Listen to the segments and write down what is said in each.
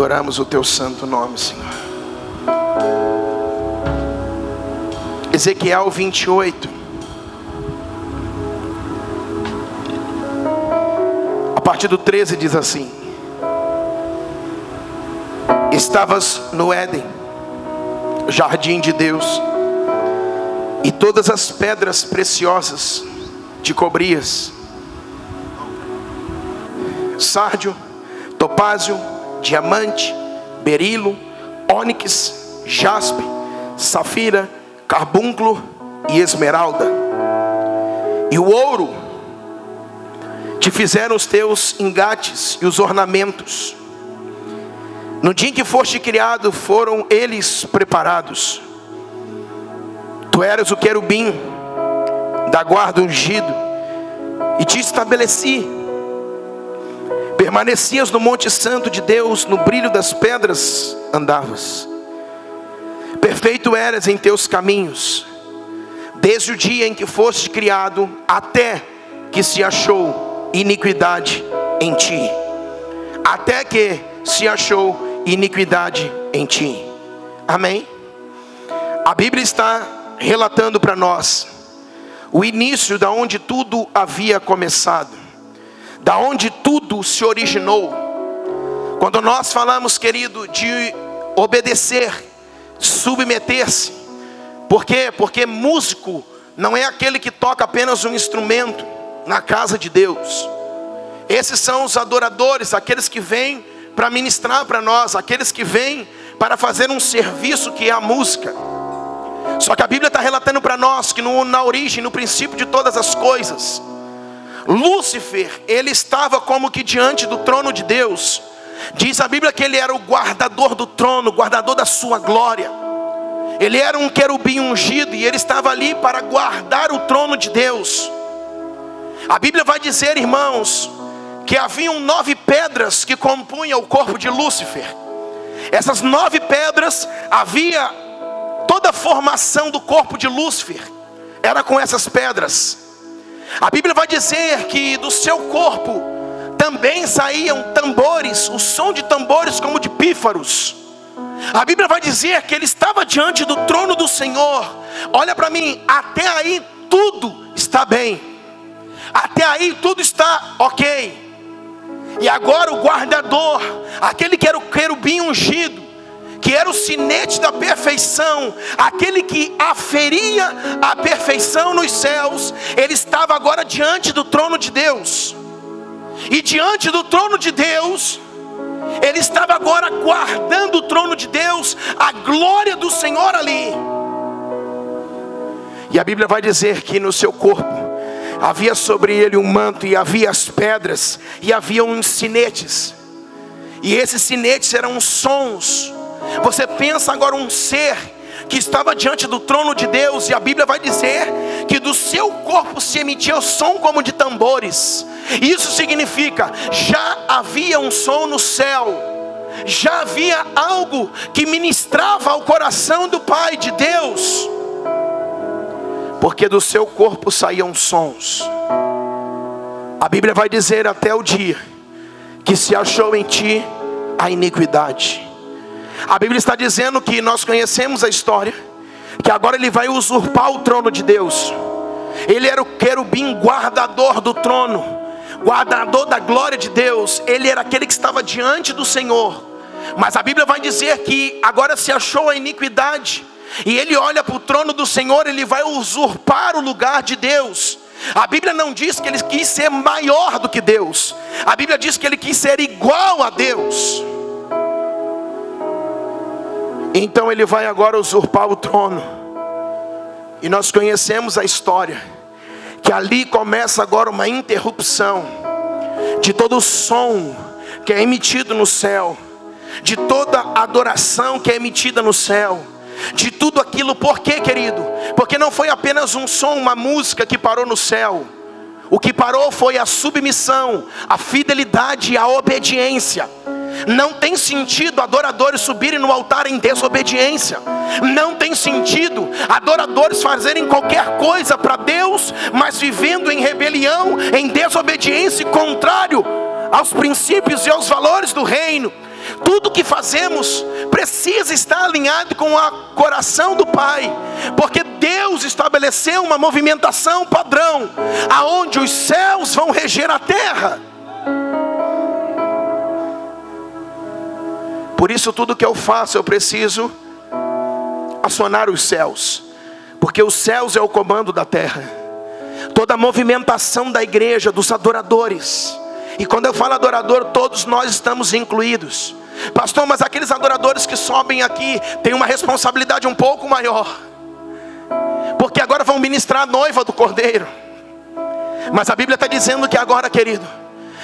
Adoramos o teu santo nome, Senhor. Ezequiel 28. A partir do 13 diz assim: estavas no Éden, jardim de Deus, e todas as pedras preciosas te cobrias: sárdio, topázio, diamante, berilo, ônix, jaspe, safira, carbunclo e esmeralda. E o ouro te fizeram os teus engates e os ornamentos. No dia em que foste criado, foram eles preparados. Tu eras o querubim da guarda ungido, e te estabeleci. Permanecias no monte santo de Deus, no brilho das pedras andavas. Perfeito eras em teus caminhos, desde o dia em que foste criado, até que se achou iniquidade em ti. Até que se achou iniquidade em ti. Amém? A Bíblia está relatando para nós o início da onde tudo havia começado, da onde tudo se originou. Quando nós falamos, querido, de obedecer, submeter-se. Por quê? Porque músico não é aquele que toca apenas um instrumento na casa de Deus. Esses são os adoradores, aqueles que vêm para ministrar para nós, aqueles que vêm para fazer um serviço que é a música. Só que a Bíblia está relatando para nós que na origem, no princípio de todas as coisas, Lúcifer, ele estava como que diante do trono de Deus. Diz a Bíblia que ele era o guardador do trono, guardador da sua glória. Ele era um querubim ungido e ele estava ali para guardar o trono de Deus. A Bíblia vai dizer, irmãos, que haviam 9 pedras que compunham o corpo de Lúcifer. Essas 9 pedras, havia toda a formação do corpo de Lúcifer, era com essas pedras. A Bíblia vai dizer que do seu corpo também saíam tambores, o som de tambores como de pífaros. A Bíblia vai dizer que ele estava diante do trono do Senhor. Olha para mim, até aí tudo está bem, até aí tudo está ok. E agora o guardador, aquele que era o querubim ungido, que era o sinete da perfeição, aquele que aferia a perfeição nos céus, ele estava agora diante do trono de Deus. E diante do trono de Deus, ele estava agora guardando o trono de Deus, a glória do Senhor ali. E a Bíblia vai dizer que no seu corpo havia sobre ele um manto, e havia as pedras, e havia uns sinetes. E esses sinetes eram sons. Você pensa agora um ser que estava diante do trono de Deus, e a Bíblia vai dizer que do seu corpo se emitia o som como de tambores. Isso significa, já havia um som no céu, já havia algo que ministrava ao coração do Pai de Deus, porque do seu corpo saíam sons. A Bíblia vai dizer até o dia que se achou em ti a iniquidade. A Bíblia está dizendo que nós conhecemos a história, que agora ele vai usurpar o trono de Deus. Ele era o querubim guardador do trono, guardador da glória de Deus. Ele era aquele que estava diante do Senhor. Mas a Bíblia vai dizer que agora se achou a iniquidade, e ele olha para o trono do Senhor, ele vai usurpar o lugar de Deus. A Bíblia não diz que ele quis ser maior do que Deus. A Bíblia diz que ele quis ser igual a Deus. Então ele vai agora usurpar o trono. E nós conhecemos a história, que ali começa agora uma interrupção de todo o som que é emitido no céu, de toda adoração que é emitida no céu, de tudo aquilo. Por quê, querido? Porque não foi apenas um som, uma música que parou no céu. O que parou foi a submissão, a fidelidade e a obediência. Não tem sentido adoradores subirem no altar em desobediência. Não tem sentido adoradores fazerem qualquer coisa para Deus, mas vivendo em rebelião, em desobediência, contrário aos princípios e aos valores do reino. Tudo que fazemos precisa estar alinhado com o coração do Pai, porque Deus estabeleceu uma movimentação padrão, aonde os céus vão reger a terra. Por isso tudo que eu faço, eu preciso acionar os céus, porque os céus é o comando da terra. Toda a movimentação da igreja, dos adoradores, e quando eu falo adorador, todos nós estamos incluídos. Pastor, mas aqueles adoradores que sobem aqui têm uma responsabilidade um pouco maior, porque agora vão ministrar a noiva do Cordeiro. Mas a Bíblia está dizendo que agora, querido,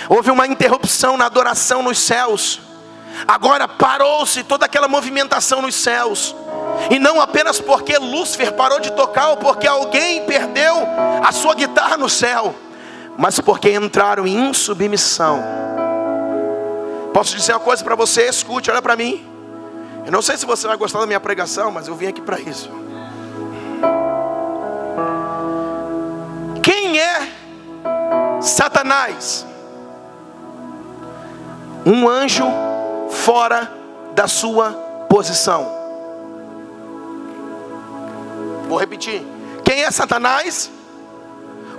houve uma interrupção na adoração nos céus. Agora parou-se toda aquela movimentação nos céus. E não apenas porque Lúcifer parou de tocar, ou porque alguém perdeu a sua guitarra no céu, mas porque entraram em insubmissão. Posso dizer uma coisa para você? Escute, olha para mim. Eu não sei se você vai gostar da minha pregação, mas eu vim aqui para isso. Quem é Satanás? Um anjo fora da sua posição. Vou repetir. Quem é Satanás?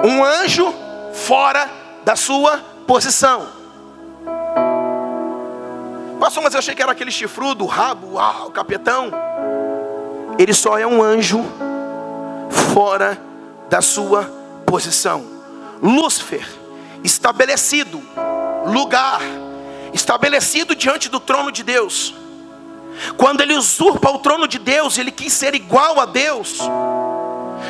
Um anjo fora da sua posição. Pastor, mas eu achei que era aquele chifrudo, o rabo, o capetão. Ele só é um anjo fora da sua posição. Lúcifer, estabelecido lugar, estabelecido diante do trono de Deus. Quando ele usurpa o trono de Deus, ele quis ser igual a Deus.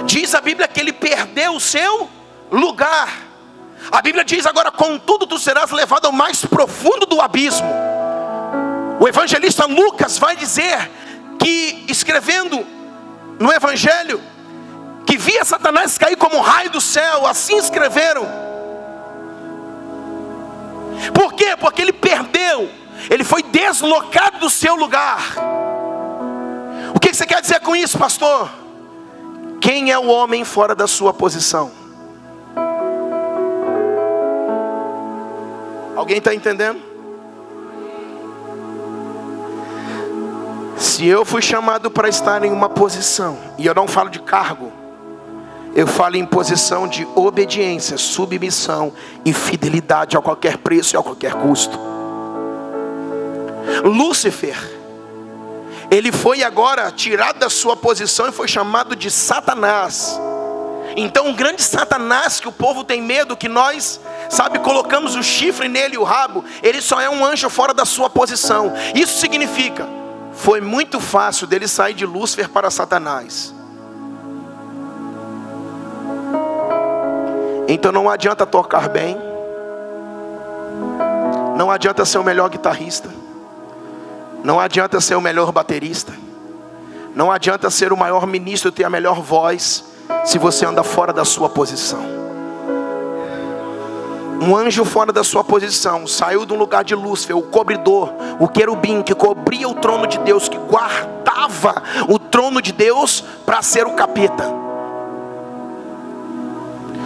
Diz a Bíblia que ele perdeu o seu lugar. A Bíblia diz agora: contudo tu serás levado ao mais profundo do abismo. O evangelista Lucas vai dizer que, escrevendo no evangelho, que via Satanás cair como um raio do céu. Assim escreveram. Por quê? Porque ele perdeu, ele foi deslocado do seu lugar. O que você quer dizer com isso, pastor? Quem é o homem fora da sua posição? Alguém está entendendo? Se eu fui chamado para estar em uma posição, e eu não falo de cargo, eu falo em posição de obediência, submissão e fidelidade a qualquer preço e a qualquer custo. Lúcifer, ele foi agora tirado da sua posição e foi chamado de Satanás. Então um grande Satanás que o povo tem medo, que nós, colocamos o chifre nele e o rabo, ele só é um anjo fora da sua posição. Isso significa, foi muito fácil dele sair de Lúcifer para Satanás. Então não adianta tocar bem, não adianta ser o melhor guitarrista, não adianta ser o melhor baterista, não adianta ser o maior ministro e ter a melhor voz, se você anda fora da sua posição. Um anjo fora da sua posição saiu de um lugar de Lúcifer, o cobridor, o querubim que cobria o trono de Deus, que guardava o trono de Deus, para ser o capeta.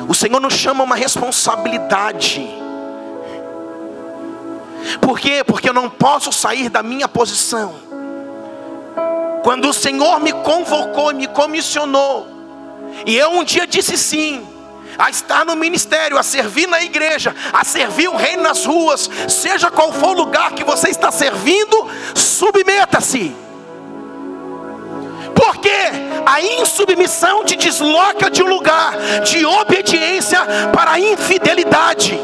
O Senhor nos chama uma responsabilidade. Por quê? Porque eu não posso sair da minha posição. Quando o Senhor me convocou e me comissionou, e eu um dia disse sim, a estar no ministério, a servir na igreja, a servir o reino nas ruas, seja qual for o lugar que você está servindo, submeta-se. Porque a insubmissão te desloca de um lugar de obediência para a infidelidade.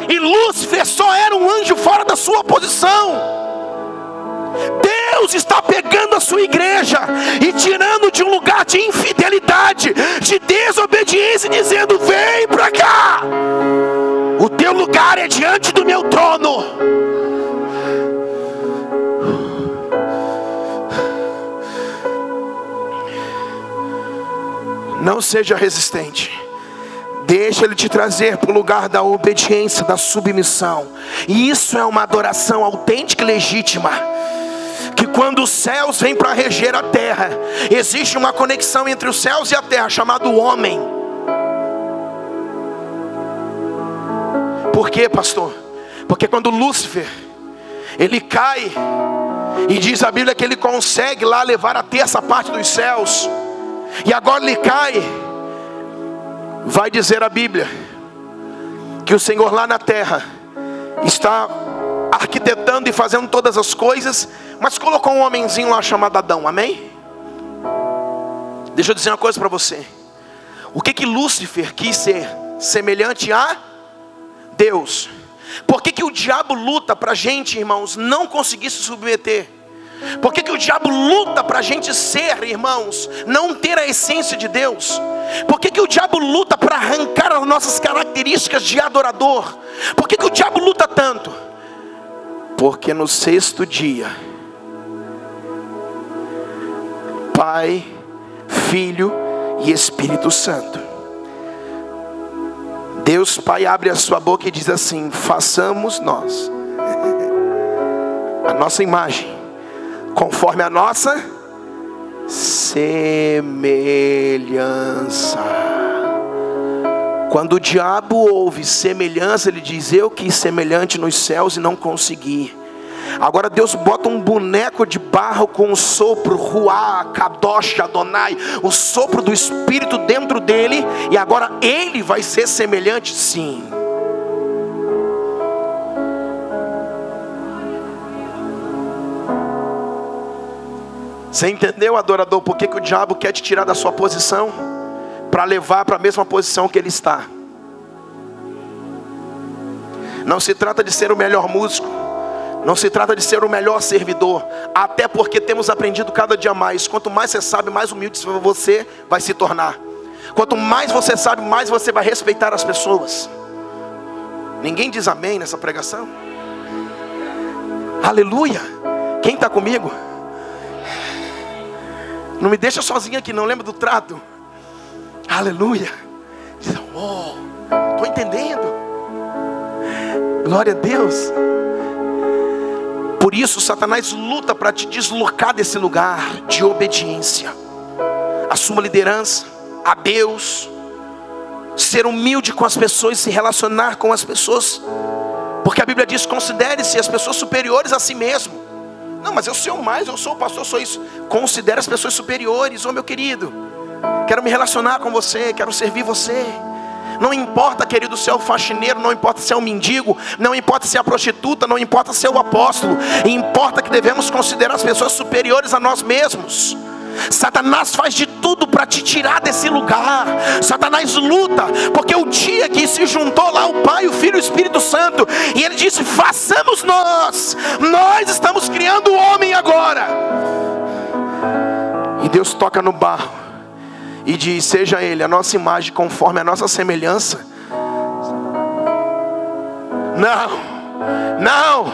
E Lúcifer só era um anjo fora da sua posição. Deus está pegando a sua igreja e tirando de um lugar de infidelidade, de desobediência, e dizendo: vem para cá, o teu lugar é diante do meu trono. Não seja resistente. Deixa Ele te trazer para o lugar da obediência, da submissão. E isso é uma adoração autêntica e legítima. Que quando os céus vêm para reger a terra, existe uma conexão entre os céus e a terra, chamado homem. Por quê, pastor? Porque quando Lúcifer, ele cai, e diz a Bíblia que ele consegue lá levar a terça parte dos céus, e agora ele cai. Vai dizer a Bíblia que o Senhor lá na terra está arquitetando e fazendo todas as coisas, mas colocou um homenzinho lá chamado Adão, amém? Deixa eu dizer uma coisa para você. O que Lúcifer quis ser? Semelhante a Deus. Por que o diabo luta para a gente, irmãos, não conseguir se submeter? Por que o diabo luta para a gente ser, irmãos, não ter a essência de Deus? Por que o diabo luta para arrancar as nossas características de adorador? Por que o diabo luta tanto? Porque no sexto dia, Pai, Filho e Espírito Santo, Deus Pai abre a sua boca e diz assim: façamos nós a nossa imagem, conforme a nossa semelhança. Quando o diabo ouve semelhança, ele diz: eu quis semelhante nos céus e não consegui. Agora Deus bota um boneco de barro com um sopro, Ruá, Kadosh, Adonai, o sopro do Espírito dentro dele, e agora ele vai ser semelhante, sim. Você entendeu, adorador, por que o diabo quer te tirar da sua posição? Para levar para a mesma posição que ele está. Não se trata de ser o melhor músico, não se trata de ser o melhor servidor, até porque temos aprendido cada dia mais. Quanto mais você sabe, mais humilde você vai se tornar. Quanto mais você sabe, mais você vai respeitar as pessoas. Ninguém diz amém nessa pregação? Aleluia! Quem está comigo? Não me deixa sozinho aqui, não lembra do trato? Aleluia! Estou entendendo. Glória a Deus. Por isso Satanás luta para te deslocar desse lugar de obediência, a sua liderança, a Deus, ser humilde com as pessoas, se relacionar com as pessoas, porque a Bíblia diz: considere-se as pessoas superiores a si mesmo. Não, mas eu sou mais, eu sou o pastor, eu sou isso. Considere as pessoas superiores. Meu querido, quero me relacionar com você, quero servir você. Não importa, querido, se é o faxineiro, não importa se é o mendigo, não importa se é a prostituta, não importa se é o apóstolo. Importa que devemos considerar as pessoas superiores a nós mesmos. Satanás faz de tudo para te tirar desse lugar. Satanás luta, porque o dia que se juntou lá o Pai, o Filho e o Espírito Santo, e ele disse: façamos nós estamos criando o homem agora. E Deus toca no barro e diz: seja ele a nossa imagem, conforme a nossa semelhança. Não.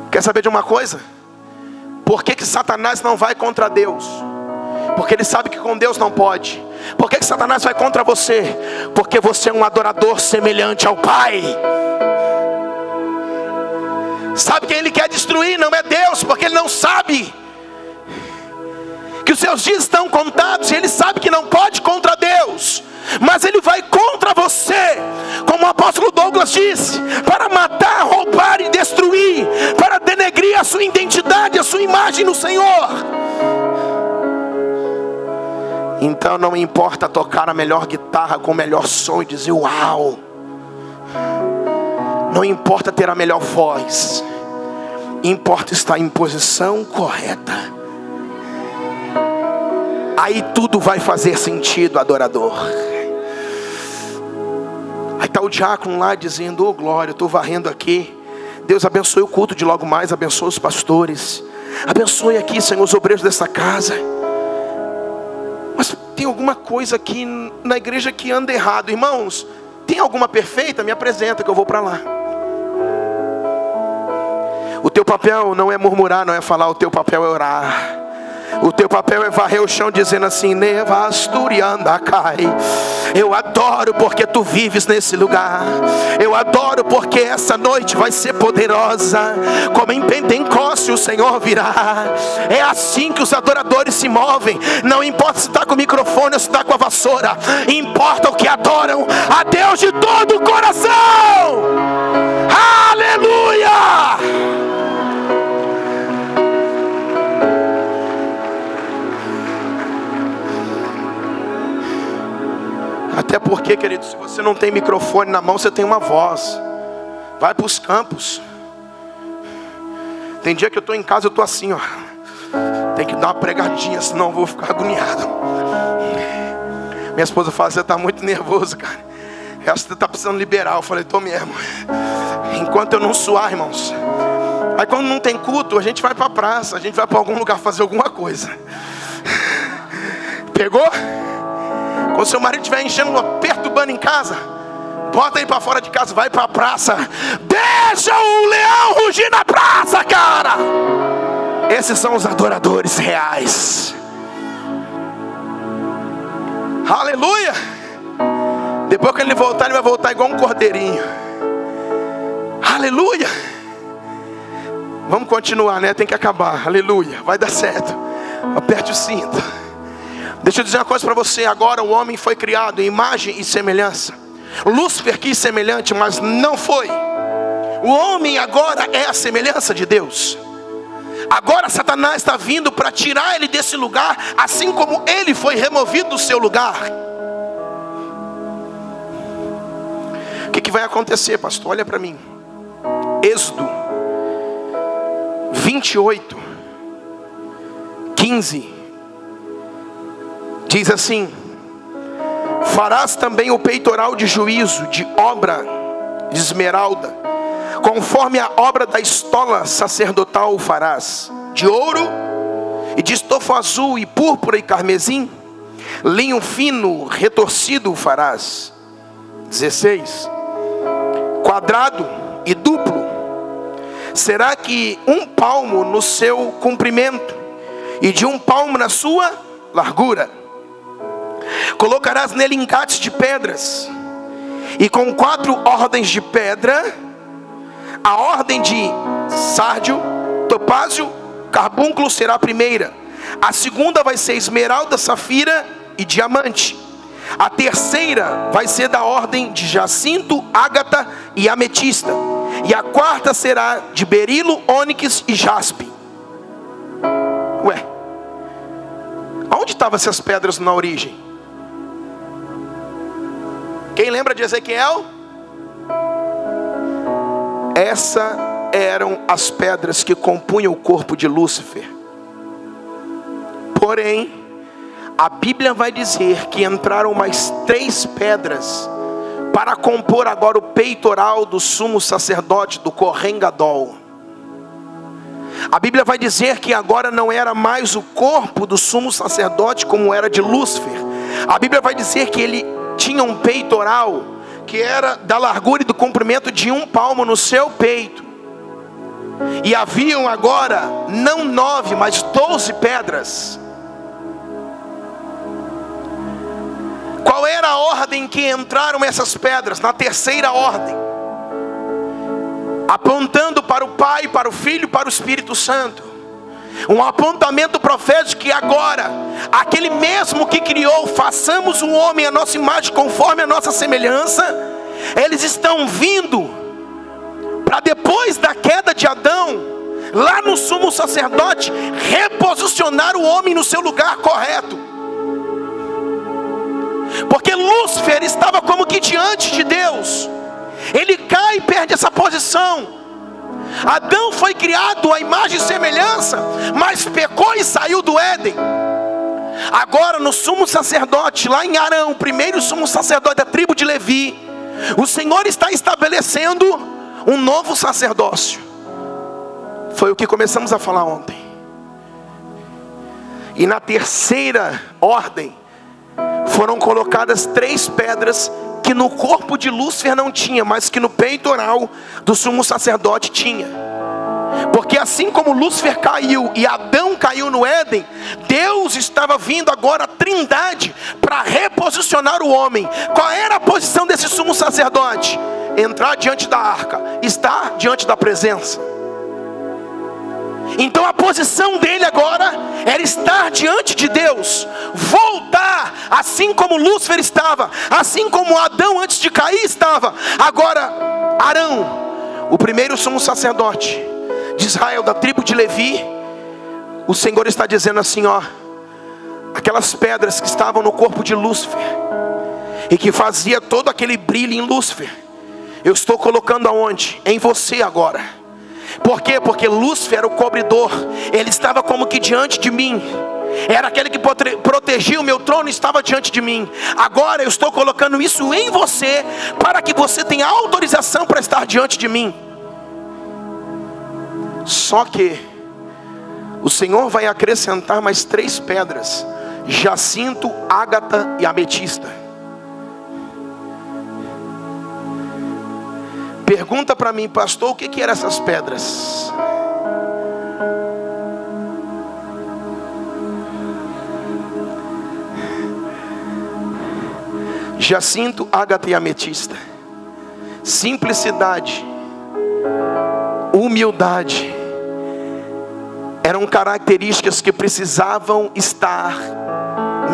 Quer saber de uma coisa? Por que Satanás não vai contra Deus? Porque ele sabe que com Deus não pode. Por que Satanás vai contra você? Porque você é um adorador semelhante ao Pai. Sabe quem ele quer destruir? Não é Deus, porque ele não sabe que os seus dias estão contados, e ele sabe que não pode contra Deus, mas ele vai contra você, como o apóstolo Douglas disse, para matar, roubar e destruir, para denegrir a sua identidade, a sua imagem no Senhor. Então não importa tocar a melhor guitarra com o melhor som e dizer uau, não importa ter a melhor voz, importa estar em posição correta. Aí tudo vai fazer sentido, adorador. Aí está o diácono lá dizendo: oh glória, eu estou varrendo aqui. Deus abençoe o culto de logo mais, abençoe os pastores, abençoe aqui, Senhor, os obreiros dessa casa. Mas tem alguma coisa aqui na igreja que anda errado. Irmãos, tem alguma perfeita? Me apresenta que eu vou para lá. O teu papel não é murmurar, não é falar, o teu papel é orar. O teu papel é varrer o chão dizendo assim: Nevasturianda cai. Eu adoro porque tu vives nesse lugar. Eu adoro porque essa noite vai ser poderosa. Como em Pentecoste o Senhor virá. É assim que os adoradores se movem. Não importa se está com o microfone ou se está com a vassoura. Importa o que adoram a Deus de todo o coração. Aleluia! Até porque, querido, se você não tem microfone na mão, você tem uma voz. Vai para os campos. Tem dia que eu estou em casa, eu estou assim, ó. Tem que dar uma pregadinha, senão eu vou ficar agoniado. Minha esposa fala: você está muito nervoso, cara. Eu acho que você está precisando liberar. Eu falei: estou mesmo. Enquanto eu não suar, irmãos. Aí quando não tem culto, a gente vai para a praça. A gente vai para algum lugar fazer alguma coisa. Pegou? Quando seu marido estiver enchendo, perturbando em casa, bota ele para fora de casa, vai para a praça. Deixa o leão rugir na praça, cara. Esses são os adoradores reais. Aleluia. Depois que ele voltar, ele vai voltar igual um cordeirinho. Aleluia. Vamos continuar, né? Tem que acabar. Aleluia. Vai dar certo. Aperte o cinto. Deixa eu dizer uma coisa para você. Agora o homem foi criado em imagem e semelhança. Lúcifer quis semelhante, mas não foi. O homem agora é a semelhança de Deus. Agora Satanás está vindo para tirar ele desse lugar, assim como ele foi removido do seu lugar. O que vai acontecer, pastor? Olha para mim. Êxodo 28, 15 diz assim: farás também o peitoral de juízo, de obra de esmeralda, conforme a obra da estola sacerdotal o farás, de ouro e de estofo azul e púrpura e carmesim, linho fino retorcido o farás. 16. Quadrado e duplo será que 1 palmo no seu comprimento e de 1 palmo na sua largura. Colocarás nele engates de pedras, e com 4 ordens de pedra: a ordem de sárdio, topázio, carbúnculo será a primeira. A segunda vai ser esmeralda, safira e diamante. A terceira vai ser da ordem de jacinto, ágata e ametista. E a quarta será de berilo, ônix e jaspe. Ué, onde estavam essas pedras na origem? Quem lembra de Ezequiel? Essas eram as pedras que compunham o corpo de Lúcifer. Porém, a Bíblia vai dizer que entraram mais 3 pedras para compor agora o peitoral do sumo sacerdote, do Kohen Gadol. A Bíblia vai dizer que agora não era mais o corpo do sumo sacerdote como era de Lúcifer. A Bíblia vai dizer que ele tinha um peitoral que era da largura e do comprimento de 1 palmo no seu peito. E haviam agora não 9, mas 12 pedras. Qual era a ordem em que entraram essas pedras? Na terceira ordem, apontando para o Pai, para o Filho, para o Espírito Santo. Um apontamento profético que agora, aquele mesmo que criou, façamos um homem à nossa imagem, conforme a nossa semelhança. Eles estão vindo para depois da queda de Adão, lá no sumo sacerdote, reposicionar o homem no seu lugar correto. Porque Lúcifer estava como que diante de Deus. Ele cai e perde essa posição. Adão foi criado à imagem e semelhança, mas pecou e saiu do Éden. Agora no sumo sacerdote, lá em Arão, o primeiro sumo sacerdote da tribo de Levi, o Senhor está estabelecendo um novo sacerdócio. Foi o que começamos a falar ontem. E na terceira ordem foram colocadas 3 pedras que no corpo de Lúcifer não tinha, mas que no peitoral do sumo sacerdote tinha. Porque assim como Lúcifer caiu e Adão caiu no Éden, Deus estava vindo agora a Trindade para reposicionar o homem. Qual era a posição desse sumo sacerdote? Entrar diante da arca, estar diante da presença. Então a posição dele agora era estar diante de Deus, voltar, assim como Lúcifer estava, assim como Adão antes de cair estava. Agora Arão, o primeiro sumo sacerdote de Israel, da tribo de Levi, o Senhor está dizendo assim, ó: aquelas pedras que estavam no corpo de Lúcifer e que fazia todo aquele brilho em Lúcifer, eu estou colocando aonde? Em você agora. Por quê? Porque Lúcifer era o cobridor, ele estava como que diante de mim, era aquele que protegia o meu trono, estava diante de mim. Agora eu estou colocando isso em você, para que você tenha autorização para estar diante de mim. Só que o Senhor vai acrescentar mais 3 pedras: jacinto, ágata e ametista. Pergunta para mim, pastor, o que eram essas pedras? Jacinto, ágata e ametista. Simplicidade, humildade, eram características que precisavam estar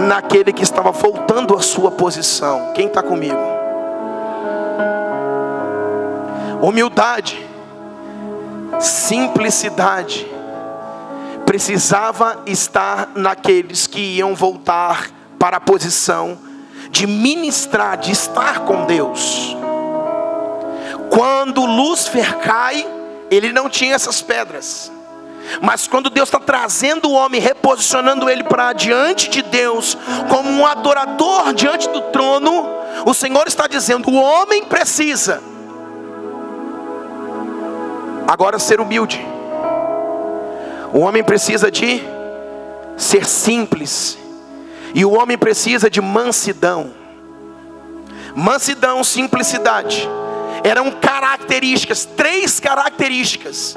naquele que estava voltando à sua posição. Quem está comigo? Humildade, simplicidade, precisava estar naqueles que iam voltar para a posição de ministrar, de estar com Deus. Quando Lúcifer cai, ele não tinha essas pedras. Mas quando Deus está trazendo o homem, reposicionando ele para diante de Deus, como um adorador diante do trono, o Senhor está dizendo: o homem precisa agora ser humilde. O homem precisa de ser simples. E o homem precisa de mansidão. Mansidão, simplicidade, eram características, 3 características,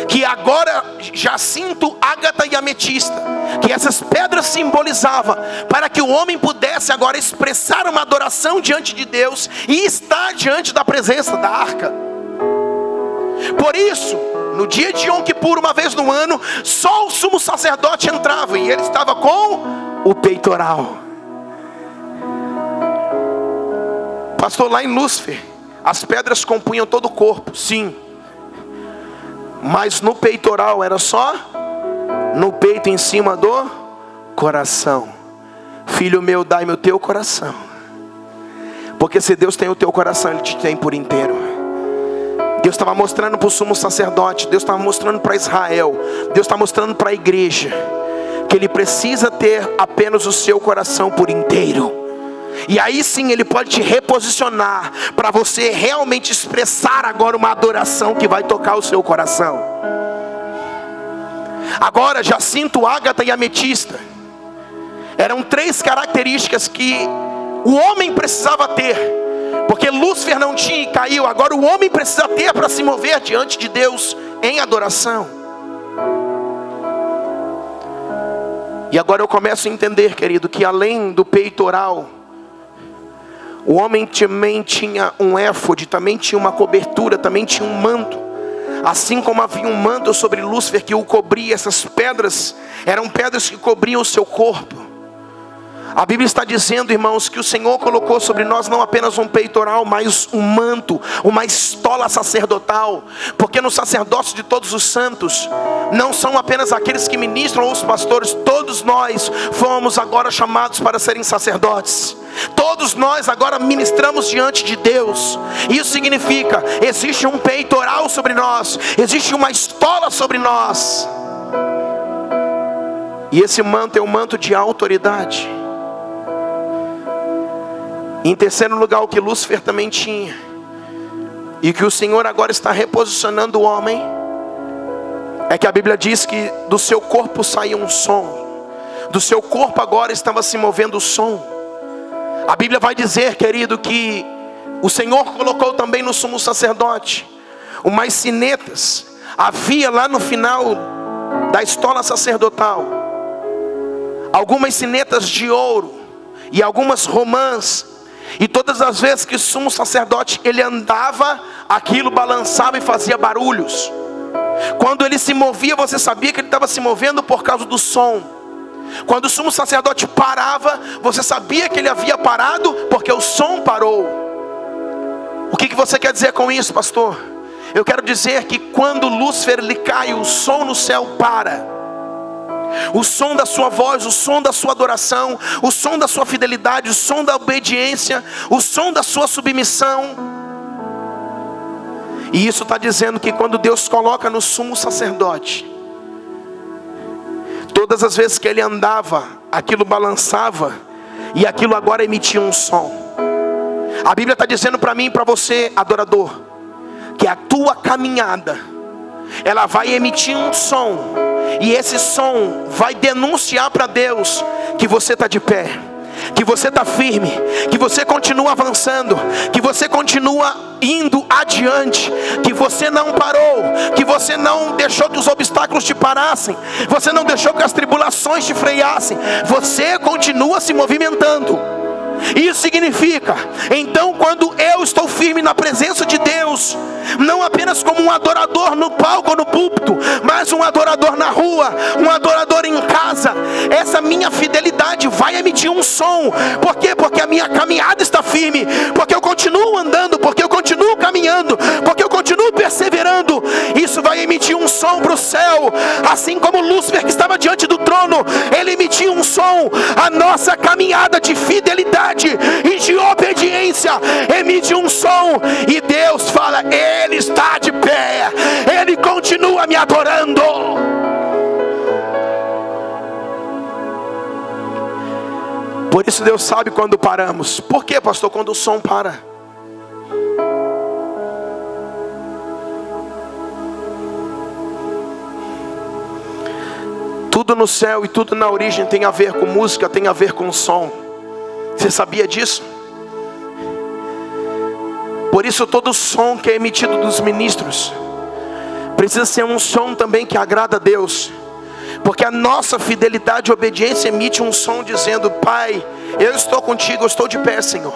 que agora jacinto, ágata e ametista, que essas pedras simbolizavam, para que o homem pudesse agora expressar uma adoração diante de Deus e estar diante da presença da arca. Por isso, no dia de Yom Kippur, uma vez no ano, só o sumo sacerdote entrava, e ele estava com o peitoral. Pastor, lá em Lúcifer, as pedras compunham todo o corpo, sim, mas no peitoral era só no peito, em cima do coração. Filho meu, dai-me o teu coração, porque se Deus tem o teu coração, Ele te tem por inteiro. Deus estava mostrando para o sumo sacerdote, Deus estava mostrando para Israel, Deus está mostrando para a igreja, que Ele precisa ter apenas o seu coração por inteiro. E aí sim Ele pode te reposicionar, para você realmente expressar agora uma adoração que vai tocar o seu coração. Agora, jacinto, ágata e ametista eram 3 características que o homem precisava ter. Porque Lúcifer não tinha e caiu, agora o homem precisa ter para se mover diante de Deus em adoração. E agora eu começo a entender, querido, que além do peitoral, o homem também tinha um éfode, também tinha uma cobertura, também tinha um manto. Assim como havia um manto sobre Lúcifer que o cobria, essas pedras eram pedras que cobriam o seu corpo. A Bíblia está dizendo, irmãos, que o Senhor colocou sobre nós não apenas um peitoral, mas um manto, uma estola sacerdotal. Porque no sacerdócio de todos os santos, não são apenas aqueles que ministram ou os pastores, todos nós fomos agora chamados para serem sacerdotes. Todos nós agora ministramos diante de Deus. Isso significa, existe um peitoral sobre nós, existe uma estola sobre nós. E esse manto é um manto de autoridade. Em terceiro lugar, o que Lúcifer também tinha, e que o Senhor agora está reposicionando o homem, é que a Bíblia diz que do seu corpo saía um som. Do seu corpo agora estava se movendo o som. A Bíblia vai dizer, querido, que o Senhor colocou também no sumo sacerdote umas sinetas, havia lá no final da estola sacerdotal algumas sinetas de ouro e algumas romãs, e todas as vezes que o sumo sacerdote ele andava, aquilo balançava e fazia barulhos. Quando ele se movia, você sabia que ele estava se movendo por causa do som. Quando o sumo sacerdote parava, você sabia que ele havia parado porque o som parou. O que você quer dizer com isso, pastor? Eu quero dizer que quando Lúcifer lhe cai, o som no céu para. O som da sua voz, o som da sua adoração, o som da sua fidelidade, o som da obediência, o som da sua submissão. E isso está dizendo que quando Deus coloca no sumo sacerdote, todas as vezes que ele andava, aquilo balançava, e aquilo agora emitia um som. A Bíblia está dizendo para mim e para você, adorador, que a tua caminhada, ela vai emitir um som, e esse som vai denunciar para Deus que você está de pé, que você está firme, que você continua avançando, que você continua indo adiante, que você não parou, que você não deixou que os obstáculos te parassem, você não deixou que as tribulações te freassem, você continua se movimentando. Isso significa, então, quando eu estou firme na presença de Deus, não apenas como um adorador no palco ou no púlpito, mas um adorador na rua, um adorador em casa, essa minha fidelidade vai emitir um som. Por quê? Porque a minha caminhada está firme, porque eu continuo andando, porque eu continuo caminhando, porque eu continuo perseverando. Isso vai emitir um som para o céu. Assim como Lúcifer, que estava diante do trono, ele emitia um som. A nossa caminhada de fidelidade e de obediência emite um som, e Deus fala: Ele está de pé, Ele continua me adorando. Por isso Deus sabe quando paramos. Por quê, pastor? Quando o som para. Tudo no céu e tudo na origem tem a ver com música, tem a ver com som. Você sabia disso? Por isso todo som que é emitido dos ministros precisa ser um som também que agrada a Deus. Porque a nossa fidelidade e obediência emite um som dizendo: Pai, eu estou contigo, eu estou de pé, Senhor.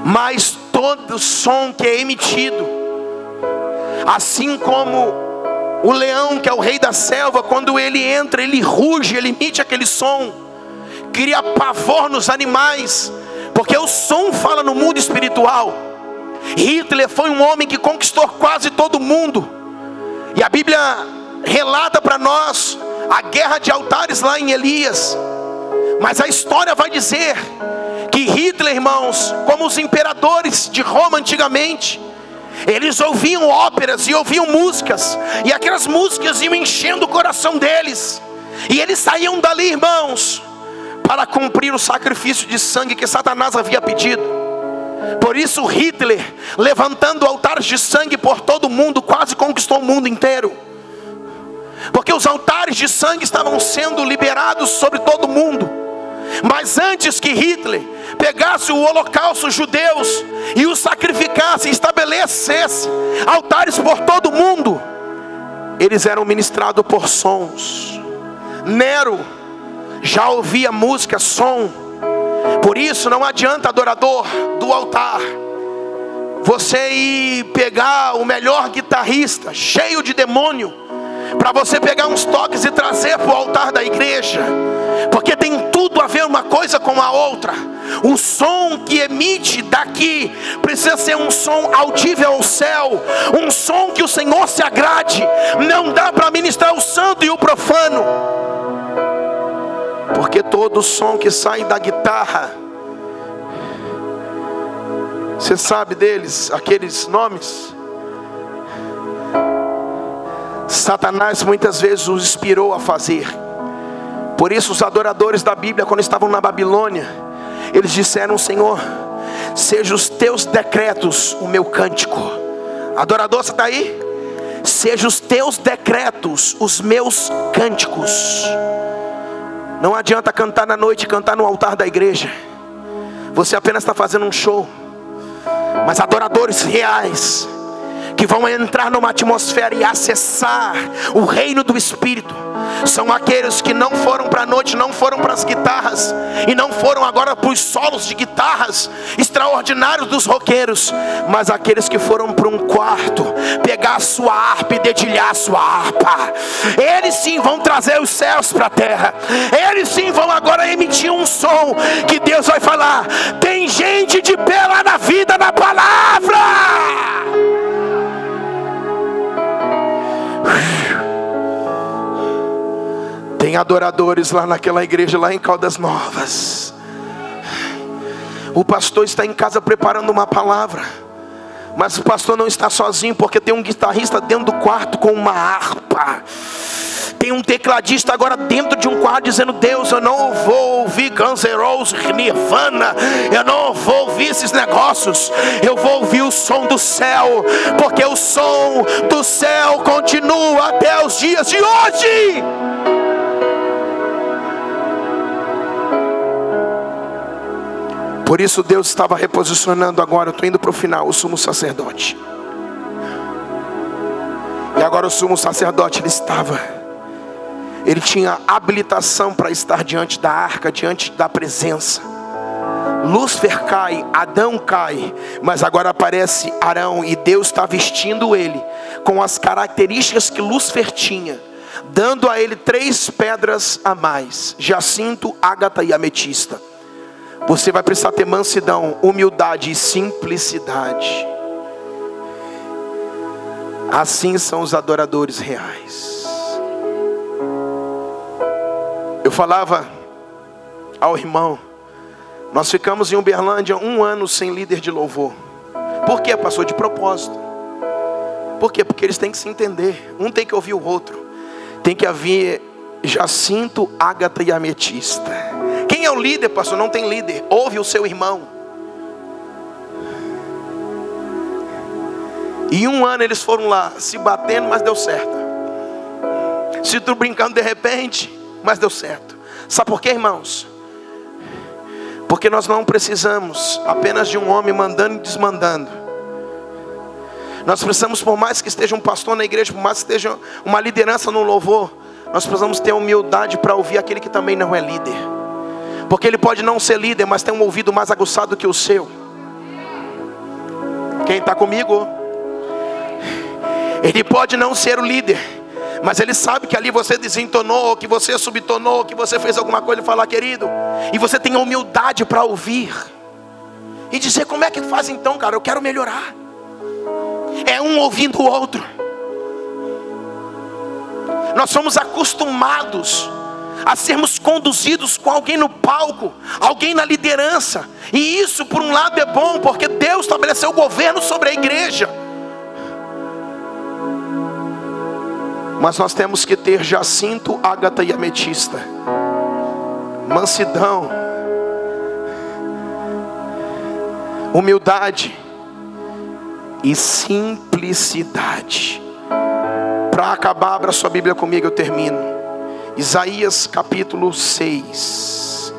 Mas todo som que é emitido, assim como o leão, que é o rei da selva, quando ele entra, ele ruge, ele emite aquele som, cria pavor nos animais, porque o som fala no mundo espiritual. Hitler foi um homem que conquistou quase todo mundo, e a Bíblia relata para nós a guerra de altares lá em Elias. Mas a história vai dizer que Hitler, irmãos, como os imperadores de Roma antigamente, eles ouviam óperas e ouviam músicas, e aquelas músicas iam enchendo o coração deles, e eles saíam dali, irmãos, para cumprir o sacrifício de sangue que Satanás havia pedido. Por isso Hitler, levantando altares de sangue por todo o mundo, quase conquistou o mundo inteiro. Porque os altares de sangue estavam sendo liberados sobre todo o mundo. Mas antes que Hitler pegasse o holocausto judeus e o sacrificasse, e estabelecesse altares por todo o mundo, eles eram ministrados por sons. Nero já ouvia música, som. Por isso não adianta, adorador do altar, você ir pegar o melhor guitarrista cheio de demônio, para você pegar uns toques e trazer para o altar da igreja, porque tem tudo a ver uma coisa com a outra. O som que emite daqui precisa ser um som audível ao céu, um som que o Senhor se agrade. Não dá para ministrar o santo e o profano, porque todo som que sai da guitarra, você sabe deles, aqueles nomes, Satanás muitas vezes os inspirou a fazer. Por isso os adoradores da Bíblia, quando estavam na Babilônia, eles disseram: Senhor, seja os teus decretos o meu cântico. Adorador, você está aí? Seja os teus decretos os meus cânticos. Não adianta cantar na noite, cantar no altar da igreja, você apenas está fazendo um show. Mas adoradores reais, que vão entrar numa atmosfera e acessar o reino do Espírito, são aqueles que não foram para a noite, não foram para as guitarras, e não foram agora para os solos de guitarras extraordinários dos roqueiros, mas aqueles que foram para um quarto, pegar a sua harpa e dedilhar a sua harpa. Eles sim vão trazer os céus para a terra. Eles sim vão agora emitir um som que Deus vai falar: tem gente de pé lá na vida, na palavra. Tem adoradores lá naquela igreja, lá em Caldas Novas. O pastor está em casa preparando uma palavra, mas o pastor não está sozinho, porque tem um guitarrista dentro do quarto com uma harpa. Tem um tecladista agora dentro de um quarto dizendo: Deus, eu não vou ouvir Guns N' Roses, Nirvana, eu não vou ouvir esses negócios, eu vou ouvir o som do céu, porque o som do céu continua até os dias de hoje. Por isso Deus estava reposicionando agora, eu estou indo para o final, o sumo sacerdote. E agora o sumo sacerdote, ele tinha habilitação para estar diante da arca, diante da presença. Lúcifer cai, Adão cai, mas agora aparece Arão, e Deus está vestindo ele com as características que Lúcifer tinha, dando a ele 3 pedras a mais: jacinto, ágata e ametista. Você vai precisar ter mansidão, humildade e simplicidade. Assim são os adoradores reais. Eu falava ao irmão, nós ficamos em Uberlândia 1 ano sem líder de louvor. Por quê, pastor? De propósito. Por quê? Porque eles têm que se entender. Um tem que ouvir o outro. Tem que haver jacinto, ágata e ametista. Quem é o líder, pastor? Não tem líder. Ouve o seu irmão. E 1 ano eles foram lá se batendo, mas deu certo. Se tu brincando de repente, mas deu certo. Sabe por quê, irmãos? Porque nós não precisamos apenas de um homem mandando e desmandando. Nós precisamos, por mais que esteja um pastor na igreja, por mais que esteja uma liderança no louvor, nós precisamos ter humildade para ouvir aquele que também não é líder. Porque ele pode não ser líder, mas tem um ouvido mais aguçado que o seu. Quem está comigo? Ele pode não ser o líder, mas ele sabe que ali você desentonou, que você subtonou, que você fez alguma coisa e falar: querido, e você tem a humildade para ouvir e dizer: como é que faz então, cara? Eu quero melhorar. É um ouvindo o outro. Nós somos acostumados a sermos conduzidos com alguém no palco, alguém na liderança, e isso por um lado é bom, porque Deus estabeleceu o governo sobre a igreja. Mas nós temos que ter jacinto, ágata e ametista, mansidão, humildade e simplicidade. Para acabar, abra sua Bíblia comigo, eu termino. Isaías capítulo 6.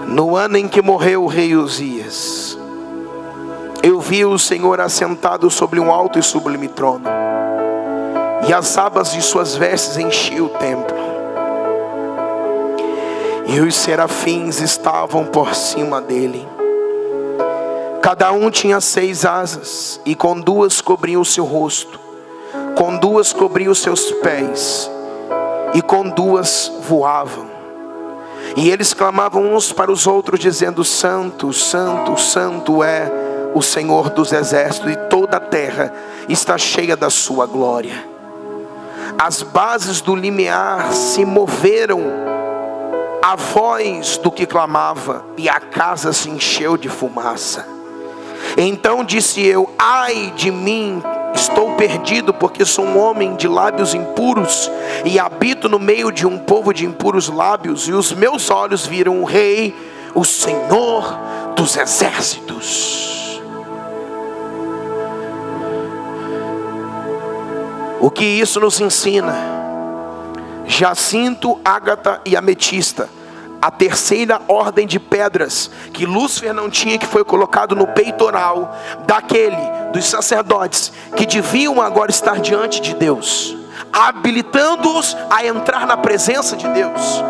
No ano em que morreu o rei Uzias, eu vi o Senhor assentado sobre um alto e sublime trono, e as abas de suas vestes enchiam o templo, e os serafins estavam por cima dele. Cada um tinha 6 asas, e com 2 cobriam o seu rosto, com 2 cobriam os seus pés, e com 2 voavam. E eles clamavam uns para os outros, dizendo: Santo, Santo, Santo é o Senhor dos exércitos, e toda a terra está cheia da sua glória. As bases do limiar se moveram à voz do que clamava, e a casa se encheu de fumaça. Então disse eu: ai de mim, estou perdido, porque sou um homem de lábios impuros, e habito no meio de um povo de impuros lábios, e os meus olhos viram o Rei, o Senhor dos exércitos. O que isso nos ensina? Jacinto, ágata e ametista, a terceira ordem de pedras que Lúcifer não tinha, que foi colocado no peitoral dos sacerdotes, que deviam agora estar diante de Deus, habilitando-os a entrar na presença de Deus.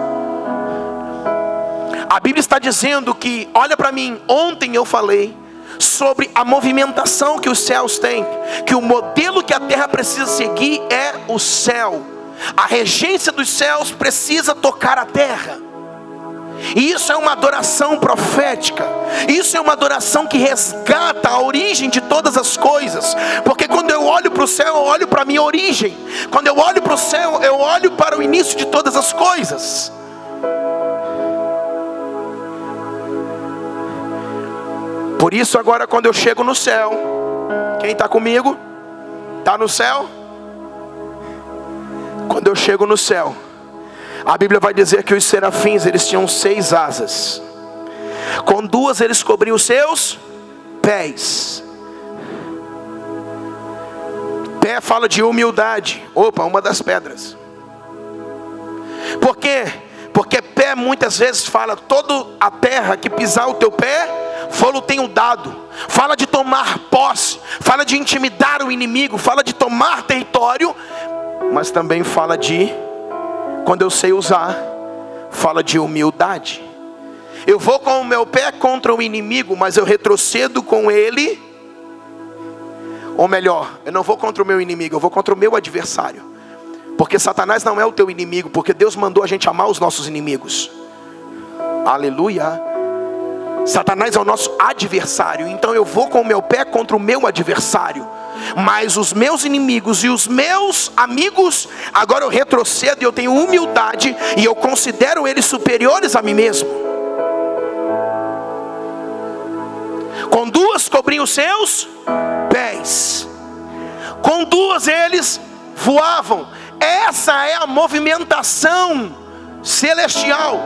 A Bíblia está dizendo que, olha para mim, ontem eu falei sobre a movimentação que os céus têm, que o modelo que a terra precisa seguir é o céu. A regência dos céus precisa tocar a terra. E isso é uma adoração profética. Isso é uma adoração que resgata a origem de todas as coisas. Porque quando eu olho para o céu, eu olho para a minha origem. Quando eu olho para o céu, eu olho para o início de todas as coisas. Por isso agora, quando eu chego no céu, quem está comigo? Está no céu? Quando eu chego no céu, a Bíblia vai dizer que os serafins, eles tinham 6 asas. Com 2 eles cobriam os seus pés. Pé fala de humildade. Opa, uma das pedras. Por quê? Porque pé muitas vezes fala, toda a terra que pisar o teu pé, falo tenho dado. Fala de tomar posse, fala de intimidar o inimigo, fala de tomar território, mas também fala de, quando eu sei usar, fala de humildade. Eu vou com o meu pé contra o inimigo, mas eu retrocedo com ele. Ou melhor, eu não vou contra o meu inimigo, eu vou contra o meu adversário. Porque Satanás não é o teu inimigo, porque Deus mandou a gente amar os nossos inimigos. Aleluia. Satanás é o nosso adversário. Então eu vou com o meu pé contra o meu adversário. Mas os meus inimigos e os meus amigos, agora eu retrocedo e eu tenho humildade, e eu considero eles superiores a mim mesmo. Com 2 cobriam os seus pés. Com 2 eles voavam. Essa é a movimentação celestial.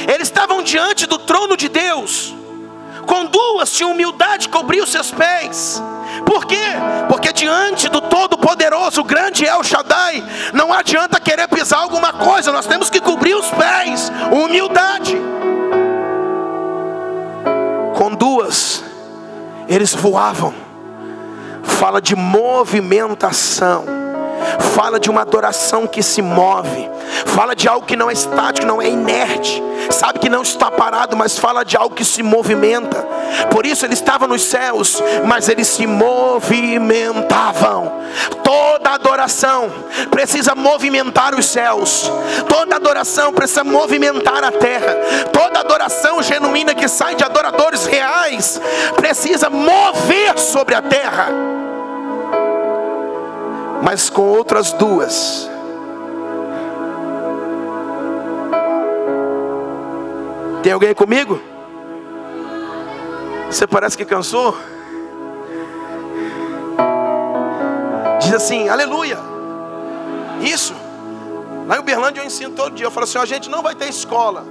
Eles estavam diante do trono de Deus. Com 2 tinham humildade, cobriam os seus pés. Por quê? Porque diante do Todo-Poderoso, o grande El Shaddai, não adianta querer pisar alguma coisa, nós temos que cobrir os pés. Humildade. Com 2 eles voavam. Fala de movimentação. Fala de uma adoração que se move. Fala de algo que não é estático, não é inerte. Sabe que não está parado, mas fala de algo que se movimenta. Por isso eles estavam nos céus, mas eles se movimentavam. Toda adoração precisa movimentar os céus. Toda adoração precisa movimentar a terra. Toda adoração genuína que sai de adoradores reais precisa mover sobre a terra. Mas com outras 2, tem alguém comigo? Você parece que cansou? Diz assim, aleluia. Isso. Lá em Uberlândia eu ensino todo dia. Eu falo assim, a gente não vai ter escola.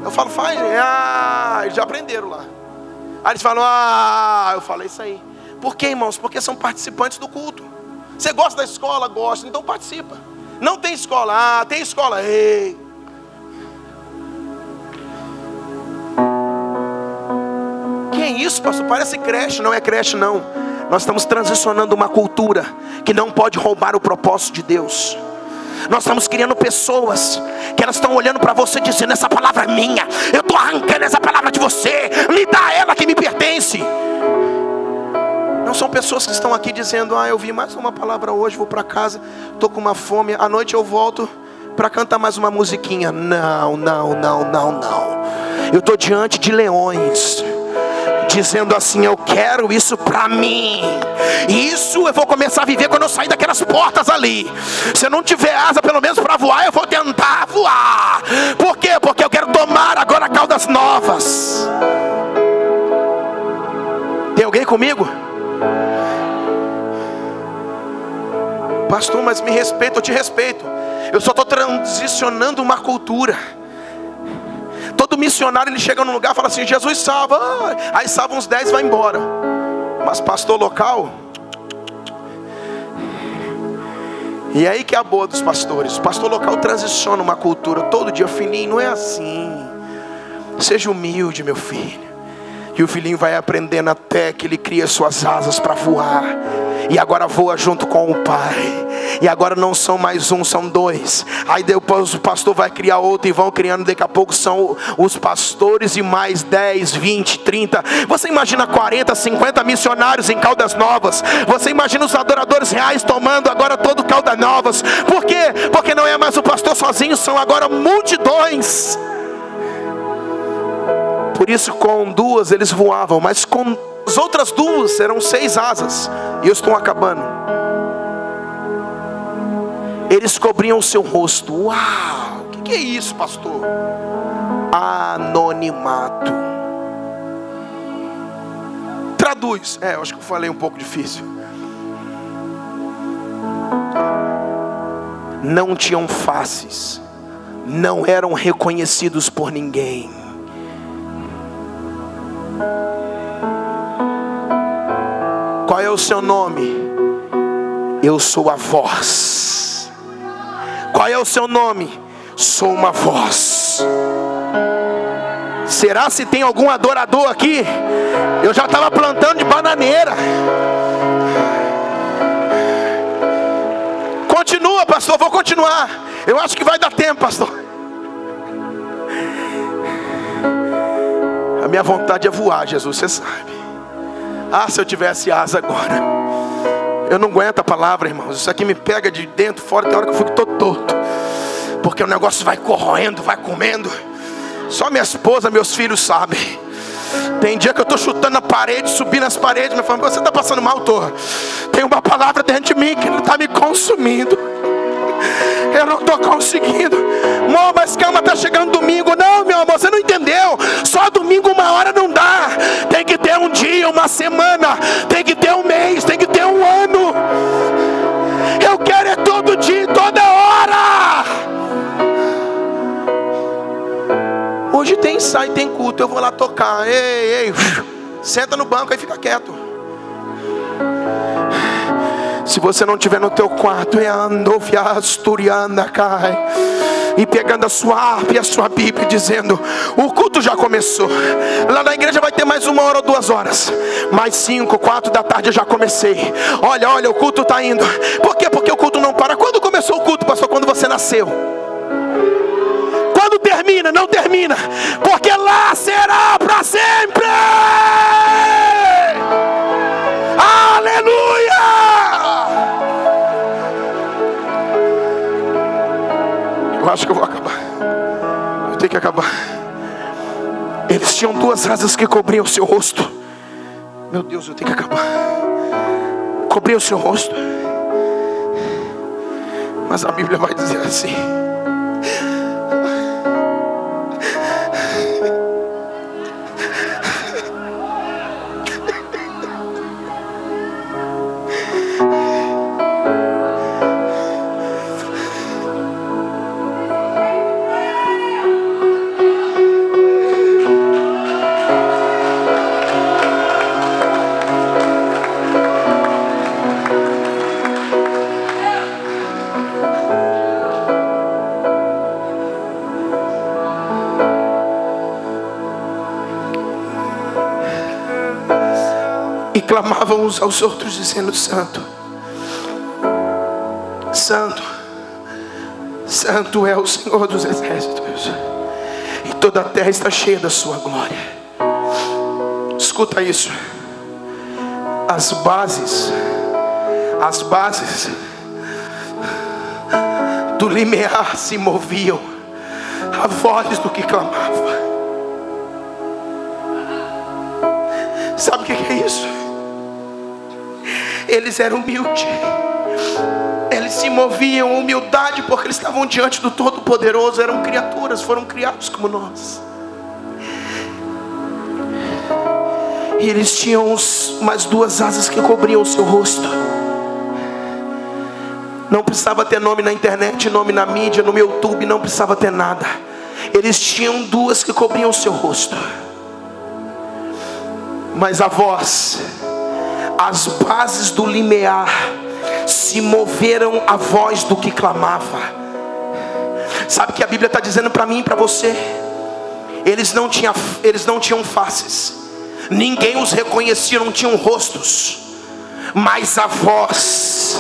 Eu falo, faz. Eles já aprenderam lá. Aí eles falam, eu falo, é isso aí. Por quê, irmãos? Porque são participantes do culto. Você gosta da escola? Gosta, então participa. Não tem escola? Tem escola. Ei. Que é isso, pastor? Parece creche. Não é creche, não. Nós estamos transicionando uma cultura que não pode roubar o propósito de Deus. Nós estamos criando pessoas que elas estão olhando para você dizendo, essa palavra é minha, eu estou arrancando essa palavra de você, me dá ela que me pertence. Não são pessoas que estão aqui dizendo, eu vi mais uma palavra hoje, vou para casa, estou com uma fome, à noite eu volto para cantar mais uma musiquinha. Não. Eu estou diante de leões, dizendo assim, eu quero isso para mim. Isso eu vou começar a viver quando eu sair daquelas portas ali. Se eu não tiver asa pelo menos para voar, eu vou tentar voar. Por quê? Porque eu quero tomar agora caudas novas. Tem alguém comigo? Pastor, mas me respeita, eu te respeito. Eu só estou transicionando uma cultura. Todo missionário, ele chega num lugar e fala assim, Jesus salva. Aí salva uns 10 e vai embora. Mas pastor local, E aí que é a boa dos pastores. O pastor local transiciona uma cultura todo dia. Filhinho, não é assim. Seja humilde, meu filho. E o filhinho vai aprendendo até que ele cria suas asas para voar. E agora voa junto com o pai. E agora não são mais um, são dois. Aí depois o pastor vai criar outro e vão criando. Daqui a pouco são os pastores e mais 10, 20, 30. Você imagina 40, 50 missionários em Caldas Novas. Você imagina os adoradores reais tomando agora todo Caldas Novas. Por quê? Porque não é mais o pastor sozinho, são agora multidões. Por isso com duas eles voavam, mas com as outras duas eram 6 asas. E eu estou acabando. Eles cobriam o seu rosto. Uau! O que é isso, pastor? Anonimato. Traduz. Eu acho que eu falei um pouco difícil. Não tinham faces. Não eram reconhecidos por ninguém. Qual é o seu nome? Eu sou a voz. Qual é o seu nome? Sou uma voz. Será se tem algum adorador aqui? Eu já estava plantando de bananeira. Continua, pastor, vou continuar. Eu acho que vai dar tempo, pastor. A minha vontade é voar, Jesus, você sabe. Se eu tivesse asa agora. Eu não aguento a palavra, irmãos. Isso aqui me pega de dentro, fora. Tem hora que eu fico todo torto. Porque o negócio vai corroendo, vai comendo. Só minha esposa, meus filhos sabem. Tem dia que eu estou chutando na parede, subindo nas paredes. Minha família, você está passando mal, tô? Tem uma palavra dentro de mim que está me consumindo. Eu não estou conseguindo. Amor, mas calma, está chegando domingo. Não, meu amor, você não entendeu. Só domingo 1 hora não dá. Tem que ter um dia, uma semana. Tem que ter um mês, tem que ter um ano. Eu quero é todo dia, toda hora. Hoje tem ensaio, tem culto. Eu vou lá tocar. Ei, senta no banco aí, fica quieto. Se você não estiver no teu quarto, e pegando a sua harpa e a sua Bíblia, dizendo: o culto já começou. Lá na igreja vai ter mais 1 hora ou 2 horas. Mais 5, 4 da tarde eu já comecei. Olha, o culto está indo. Por quê? Porque o culto não para. Quando começou o culto, pastor? Quando você nasceu. Quando termina? Não termina. Porque lá será para sempre. Aleluia! Eu acho que eu vou acabar. Eu tenho que acabar. Eles tinham 2 asas que cobriam o seu rosto. Meu Deus, eu tenho que acabar. Cobriam o seu rosto. Mas a Bíblia vai dizer assim: clamavam uns aos outros dizendo: Santo, Santo, Santo é o Senhor dos exércitos, e toda a terra está cheia da sua glória. Escuta isso. As bases do limiar se moviam a voz do que clamava. Sabe o que é isso? Eles eram humildes. Eles se moviam em humildade porque eles estavam diante do Todo-Poderoso. Eram criaturas, foram criados como nós. E eles tinham mais 2 asas que cobriam o seu rosto. Não precisava ter nome na internet, nome na mídia, no YouTube, não precisava ter nada. Eles tinham 2 que cobriam o seu rosto. Mas a voz, as bases do limiar se moveram à voz do que clamava. Sabe o que a Bíblia está dizendo para mim e para você? Eles não tinham faces, ninguém os reconhecia, não tinham rostos, mas a voz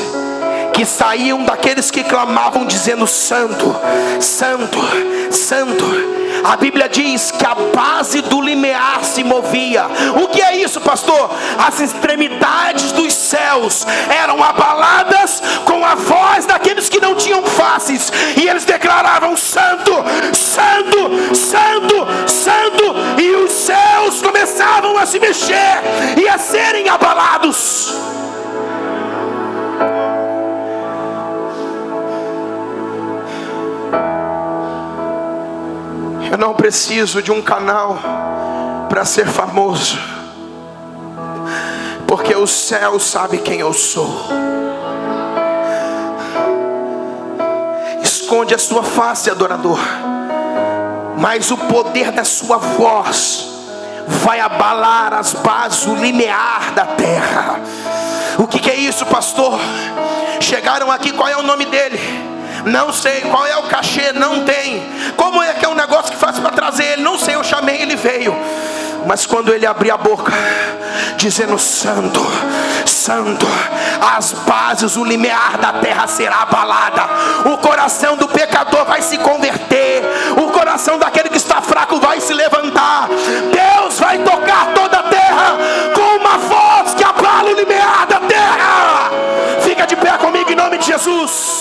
que saíam daqueles que clamavam dizendo: Santo, Santo, Santo. A Bíblia diz que a base do limiar se movia. O que é isso, pastor? As extremidades dos céus eram abaladas com a voz daqueles que não tinham faces, e eles declaravam: Santo, Santo, Santo, Santo. E os céus começavam a se mexer e a serem abalados. Eu não preciso de um canal para ser famoso, porque o céu sabe quem eu sou. Esconde a sua face, adorador, mas o poder da sua voz vai abalar as bases, o limiar da terra. O que é isso, pastor? Chegaram aqui, qual é o nome dele? Não sei. Qual é o cachê? Não tem. Como é que é um negócio que faz para trazer ele? Não sei, eu chamei, ele veio. Mas quando ele abrir a boca dizendo: Santo, Santo, as bases, o limiar da terra será abalada. O coração do pecador vai se converter, o coração daquele que está fraco vai se levantar. Deus vai tocar toda a terra com uma voz que abala o limiar da terra. Fica de pé comigo em nome de Jesus.